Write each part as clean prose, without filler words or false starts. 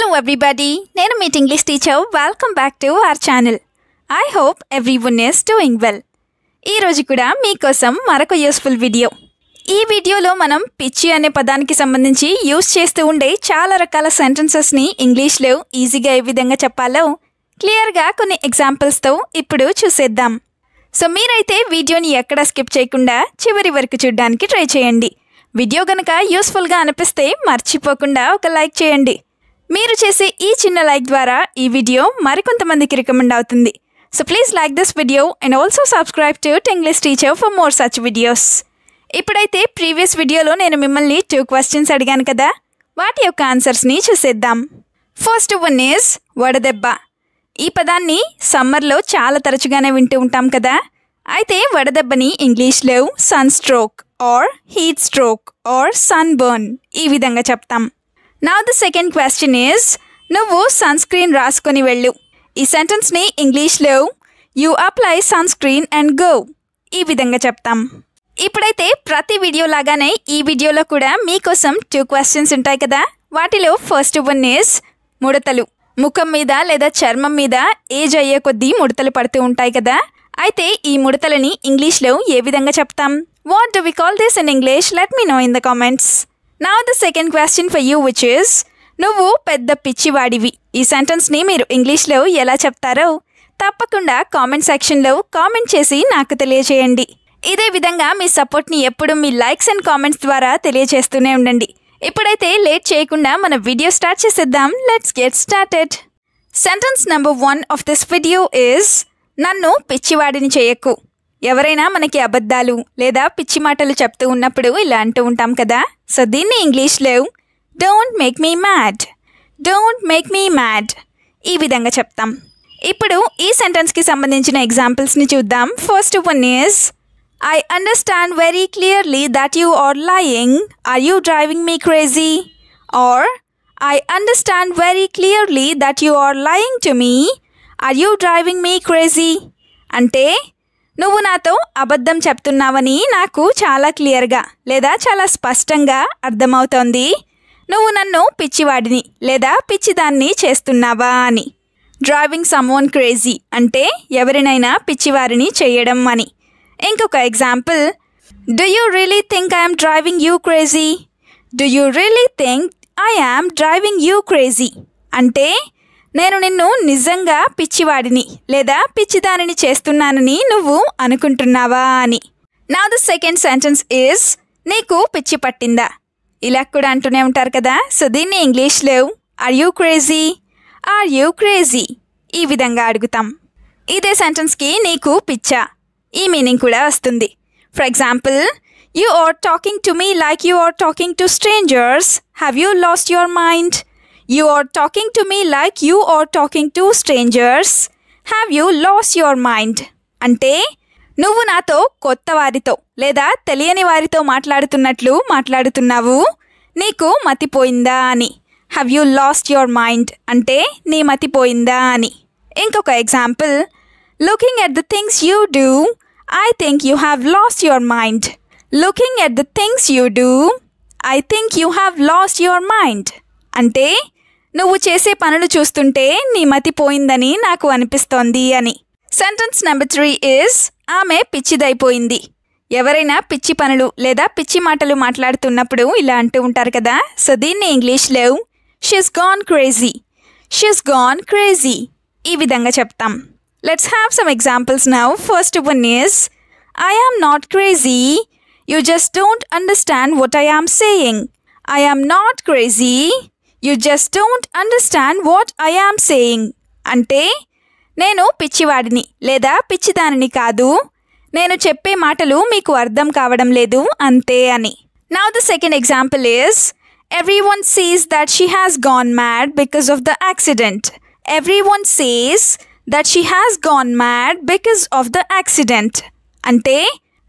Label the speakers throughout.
Speaker 1: Hello everybody, నేను మీ English teacher. Welcome back to our channel. I hope everyone is doing well. ఈరోజు కూడా మీకోసం మరొక యూస్ఫుల్ వీడియో. ఈ వీడియోలో మనం పిచ్చి అనే పదానికి సంబంధించి యూస్ చేస్తూ ఉండే చాలా రకాల సెంటెన్సెస్ని ఇంగ్లీష్లో ఈజీగా ఏ విధంగా చెప్పాలో క్లియర్గా కొన్ని ఎగ్జాంపుల్స్తో ఇప్పుడు చూసేద్దాం. సో మీరైతే వీడియోని ఎక్కడా స్కిప్ చేయకుండా చివరి వరకు చూడడానికి ట్రై చేయండి. వీడియో కనుక యూస్ఫుల్గా అనిపిస్తే మర్చిపోకుండా ఒక లైక్ చేయండి. మీరు చేసే ఈ చిన్న లైక్ ద్వారా ఈ వీడియో మరికొంతమందికి రికమెండ్ అవుతుంది. So please like this video and also subscribe to English teacher for more such videos. ఇప్పుడైతే ప్రీవియస్ వీడియోలో నేను మిమ్మల్ని 2 క్వశ్చన్స్ అడిగాను కదా, వాటి యొక్క ఆన్సర్స్ని చూసేద్దాం. ఫస్ట్ వన్ ఈజ్ వడదెబ్బ. ఈ పదాన్ని సమ్మర్లో చాలా తరచుగానే వింటూ ఉంటాం కదా. అయితే వడదెబ్బని ఇంగ్లీష్లో sunstroke or heatstroke or sunburn ఈ విధంగా చెప్తాం. Now the second question is, నువ్వు సన్ స్క్రీన్ రాసుకొని వెళ్ళు. ఈ సెంటెన్స్ని ఇంగ్లీష్లో you apply sunscreen and go ఈ విధంగా చెప్తాం. ఇప్పుడైతే ప్రతి వీడియో లాగానే ఈ వీడియోలో కూడా మీకోసం 2 క్వశ్చన్స్ ఉంటాయి కదా. వాటిలో ఫస్ట్ వన్ ఈజ్ ముడతలు. ముఖం మీద లేదా చర్మం మీద ఏజ్ అయ్యే కొద్దీ ముడతలు పడుతూ ఉంటాయి కదా. అయితే ఈ ముడతలని ఇంగ్లీష్లో ఏ విధంగా చెప్తాం? What do we call this in English? Let me know in the comments. Now the second question for you, which is, నువ్వు పెద్ద పిచ్చివాడివి. ఈ సెంటెన్స్ని మీరు ఇంగ్లీష్లో ఎలా చెప్తారో తప్పకుండా కామెంట్ సెక్షన్లో కామెంట్ చేసి నాకు తెలియజేయండి. ఇదే విధంగా మీ సపోర్ట్ని ఎప్పుడు మీ లైక్స్ అండ్ కామెంట్స్ ద్వారా తెలియజేస్తూనే ఉండండి. ఇప్పుడైతే లేట్ చేయకుండా మన వీడియో స్టార్ట్ చేసేద్దాం. Let's get started. Sentence number 1 of this video is, నన్ను పిచ్చివాడిని చేయకు. ఎవరైనా మనకి అబద్ధాలు లేదా పిచ్చి మాటలు చెప్తూ ఉన్నప్పుడు ఇలా అంటూ ఉంటాం కదా. సో దీన్ని ఇంగ్లీష్లో don't make me mad, don't make me mad ఈ విధంగా చెప్తాం. ఇప్పుడు ఈ సెంటెన్స్కి సంబంధించిన ఎగ్జాంపుల్స్ని చూద్దాం. First one is, I understand very clearly that you are lying, are you driving me crazy? Or I understand very clearly that you are lying to me, are you driving me crazy? అంటే నువ్వు నాతో అబద్ధం చెప్తున్నావని నాకు చాలా క్లియర్గా లేదా చాలా స్పష్టంగా అర్థమవుతోంది. నువ్వు నన్ను పిచ్చివాడిని లేదా పిచ్చిదాన్ని చేస్తున్నావా అని. డ్రైవింగ్ సమ్వన్ క్రేజీ అంటే ఎవరినైనా పిచ్చివారిని చేయడం అని. ఇంకొక example, do you really think I'm driving you crazy? Do you really think I am driving you crazy అంటే నేను నిన్ను నిజంగా పిచ్చివాడిని లేదా పిచ్చిదానిని చేస్తున్నానని నువ్వు అనుకుంటున్నావా అని. Now the second sentence is, నీకు పిచ్చి పట్టిందా? ఇలా కూడా అంటూనే ఉంటారు కదా. సో దీన్ని ఇంగ్లీష్లో are you crazy, are you crazy ఈ విధంగా అడుగుతాం. ఇదే సెంటెన్స్కి నీకు పిచ్చా ఈ మీనింగ్ కూడా వస్తుంది. For example, you are talking to me like you are talking to strangers, have you lost your mind? You are talking to me like you are talking to strangers. Have you lost your mind? అంటే నువ్వు నాతో కొత్త వారితో లేదా తెలియని వారితో మాట్లాడుతున్నట్లు మాట్లాడుతున్నావు. నీకు మతిపోయిందా అని. Have you lost your mind? అంటే నీ మతిపోయిందా అని. ఇంకొక example, looking at the things you do, I think you have lost your mind. Looking at the things you do, I think you have lost your mind. అంటే నువ్వు చేసే పనులు చూస్తుంటే నీ మతి పోయిందని నాకు అనిపిస్తోంది అని. సెంటెన్స్ నెంబర్ 3 ఈజ్, ఆమె పిచ్చిదైపోయింది. ఎవరైనా పిచ్చి పనులు లేదా పిచ్చి మాటలు మాట్లాడుతున్నప్పుడు ఇలా అంటూ ఉంటారు కదా. సో దీన్ని ఇంగ్లీష్లో she's gone crazy, she's gone crazy ఈ విధంగా చెప్తాం. Let's have some examples now. First one is, I am not crazy, you just don't understand what I am saying. I am not crazy, you just don't understand what I am saying అంటే నేను పిచ్చివాడిని లేదా పిచ్చిదానిని కాదు, నేను చెప్పే మాటలు మీకు అర్థం కావడం లేదు అంతే అని. Now the second example is, everyone Cs that she has gone mad because of the accident. Everyone says that she has gone mad because of the accident అంటే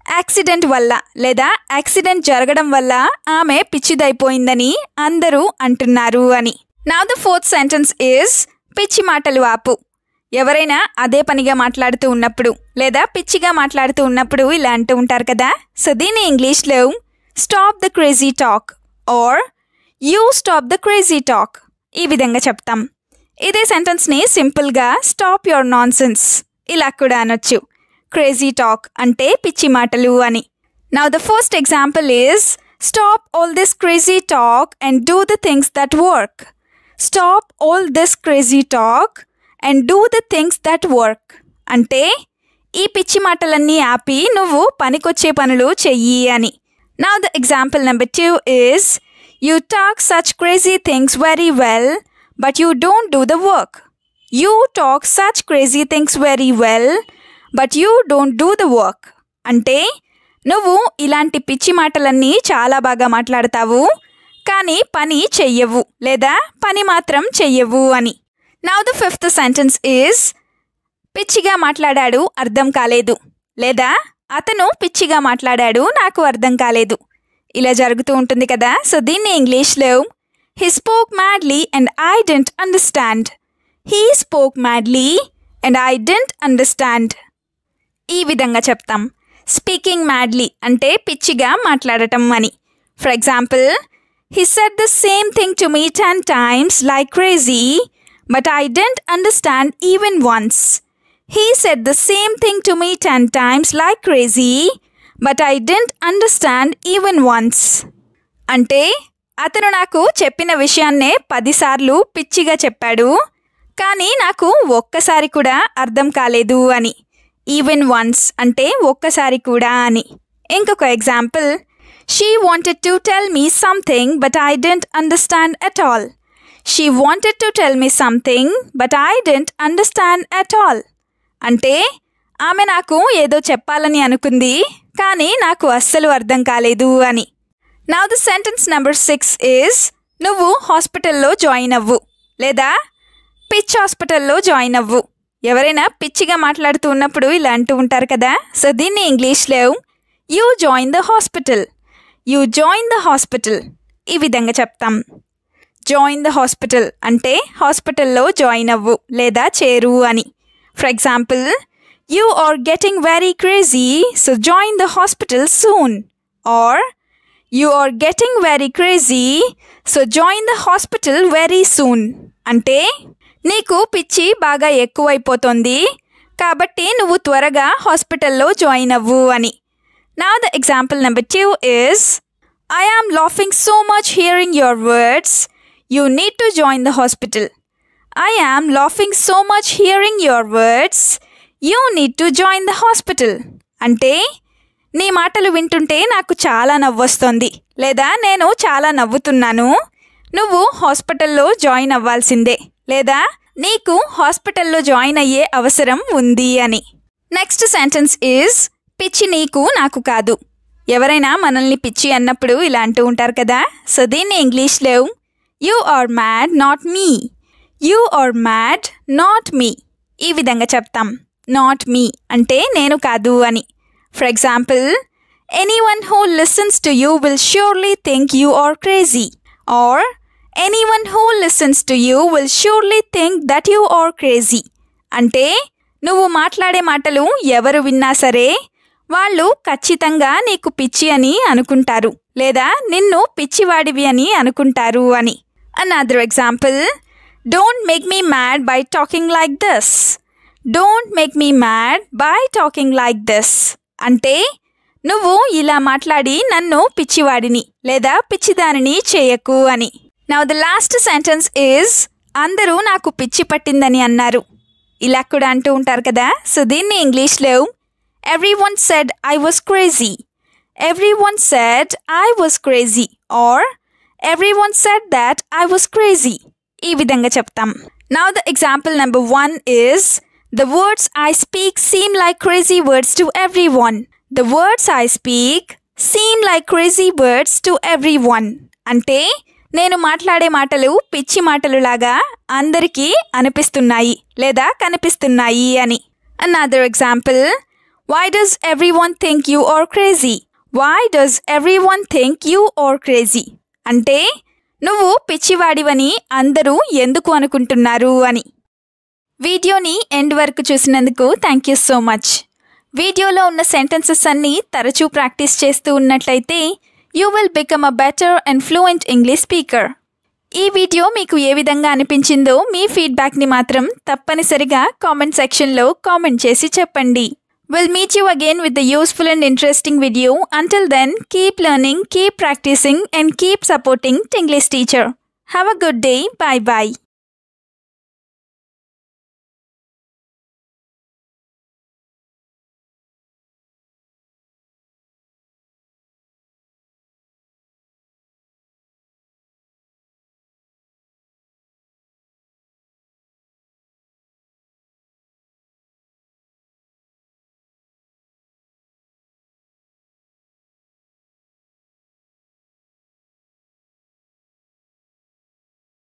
Speaker 1: యాక్సిడెంట్ వల్ల లేదా యాక్సిడెంట్ జరగడం వల్ల ఆమె పిచ్చిదైపోయిందని అందరూ అంటున్నారు అని. Now the fourth sentence is, పిచ్చి మాటలు ఆపు. ఎవరైనా అదే పనిగా మాట్లాడుతూ ఉన్నప్పుడు లేదా పిచ్చిగా మాట్లాడుతూ ఉన్నప్పుడు ఇలా అంటూ ఉంటారు కదా. సో దీన్ని ఇంగ్లీష్లో stop the crazy talk or you stop the crazy talk ఈ విధంగా చెప్తాం. ఇదే సెంటెన్స్ని సింపుల్గా స్టాప్ యువర్ నాన్సెన్స్ ఇలా కూడా అనొచ్చు. క్రేజీ టాక్ అంటే పిచ్చి మాటలు అని. Now the first example is stop all this crazy talk and do the things that work. Stop all this crazy talk and do the things that work అంటే ఈ పిచ్చి మాటలన్నీ ఆపి నువ్వు పనికొచ్చే పనులు చెయ్యి అని. Now the example number 2 is you talk such crazy things very well but you don't do the work. You talk such crazy things very well but you don't do the work అంటే నువ్వు ఇలాంటి పిచ్చి మాటలన్నీ చాలా బాగా మాట్లాడతావు కానీ పని చెయ్యవు లేదా పని మాత్రం చెయ్యవు అని. Now the fifth sentence is పిచ్చిగా మాట్లాడాడు అర్థం కాలేదు లేదా అతను పిచ్చిగా మాట్లాడాడు నాకు అర్థం కాలేదు. ఇలా జరుగుతూ ఉంటుంది కదా. సో దీన్ని ఇంగ్లీష్లో he spoke madly and I didn't understand. He spoke madly and I didn't understand ఈ విధంగా చెప్తాం. స్పీకింగ్ మ్యాడ్లీ అంటే పిచ్చిగా మాట్లాడటం అని. For example, he said the same thing to me 10 times like crazy but I didn't understand even once. He said the same thing to me 10 times like crazy but I didn't understand even once. అంటే అతను నాకు చెప్పిన విషయాన్నే 10 సార్లు పిచ్చిగా చెప్పాడు కానీ నాకు ఒక్కసారి కూడా అర్థం కాలేదు అని. ఈవెన్ వన్స్ అంటే ఒక్కసారి కూడా అని. ఇంకొక example, she wanted to tell me something but I didn't understand at all. She wanted to tell me something but I didn't understand at all అంటే ఆమె నాకు ఏదో చెప్పాలని అనుకుంది కానీ నాకు అస్సలు అర్థం కాలేదు అని. Now the sentence number 6 is నువ్వు హాస్పిటల్లో జాయిన్ అవ్వు లేదా పిచ్ హాస్పిటల్లో జాయిన్ అవ్వు. ఎవరైనా పిచ్చిగా మాట్లాడుతూ ఉన్నప్పుడు ఇలా అంటూ ఉంటారు కదా. సో దీన్ని ఇంగ్లీష్లో you join the hospital. You join the hospital ఈ విధంగా చెప్తాం. జాయిన్ ద హాస్పిటల్ అంటే హాస్పిటల్లో జాయిన్ అవ్వు లేదా చేరు అని. For example, you are getting very crazy so join the hospital soon. Or you are getting very crazy so join the hospital very soon అంటే నీకు పిచ్చి బాగా ఎక్కువైపోతుంది కాబట్టి నువ్వు త్వరగా హాస్పిటల్లో జాయిన్ అవ్వు అని. Now the example number 2 is I am laughing so much hearing your words you need to join the hospital. I am laughing so much hearing your words. You need to join the hospital. అంటే నీ మాటలు వింటుంటే నాకు చాలా నవ్వొస్తుంది లేదా నేను చాలా నవ్వుతున్నాను. నువ్వు హాస్పిటల్లో జాయిన్ అవ్వాల్సిందే లేదా నీకు హాస్పిటల్లో జాయిన్ అయ్యే అవసరం ఉంది అని. నెక్స్ట్ సెంటెన్స్ ఈజ్ పిచ్చి నీకు నాకు కాదు. ఎవరైనా మనల్ని పిచ్చి అన్నప్పుడు ఇలా అంటూ ఉంటారు కదా. సో దీన్ని ఇంగ్లీష్లో you are mad not me. You are mad not me ఈ విధంగా చెప్తాం. నాట్ మీ అంటే నేను కాదు అని. For example, anyone who listens to you will surely think you are crazy. Or anyone who listens to you will surely think that you are crazy అంటే నువ్వు మాట్లాడే మాటలు ఎవరు విన్నా సరే వాళ్ళు ఖచ్చితంగా నీకు పిచ్చి అని అనుకుంటారు లేదా నిన్ను పిచ్చివాడివి అని అనుకుంటారు అని. Another example, don't make me mad by talking like this. Don't make me mad by talking like this అంటే నువ్వు ఇలా మాట్లాడి నన్ను పిచ్చివాడిని లేదా పిచ్చిదానిని చేయకు అని. Now the last sentence is అందరూ నాకు పిచ్చి పట్టిందని అన్నారు. ఇలా కూడా అంటూ ఉంటారు కదా. సో దీన్ని ఇంగ్లీష్లో everyone said I was crazy. Everyone said I was crazy or everyone said that I was crazy ఈ విధంగా చెప్తాం. Now the example number 1 is the words I speak seem like crazy words to every one. The words I speak seem like crazy words to every one అంటే నేను మాట్లాడే మాటలు పిచ్చి మాటలు లాగా అందరికీ అనిపిస్తున్నాయి లేదా కనిపిస్తున్నాయి అని. Another example, why does everyone think you are crazy. Why does everyone think you are crazy అంటే నువ్వు పిచ్చివాడివని అందరూ ఎందుకు అనుకుంటున్నారు అని. వీడియోని ఎండ్ వరకు చూసినందుకు థ్యాంక్ యూ సో మచ్. వీడియోలో ఉన్న సెంటెన్సెస్ అన్నీ తరచూ ప్రాక్టీస్ చేస్తూ ఉన్నట్లయితే you will become a better and fluent English speaker. ఈ వీడియో మీకు ఏ విధంగా అనిపించిందో మీ ఫీడ్బ్యాక్ని మాత్రం తప్పనిసరిగా కామెంట్ సెక్షన్లో కామెంట్ చేసి చెప్పండి. We'll meet you again with the useful and interesting video. Until then, keep learning, keep practicing and keep supporting Tinglish Teacher. Have a good day. Bye bye.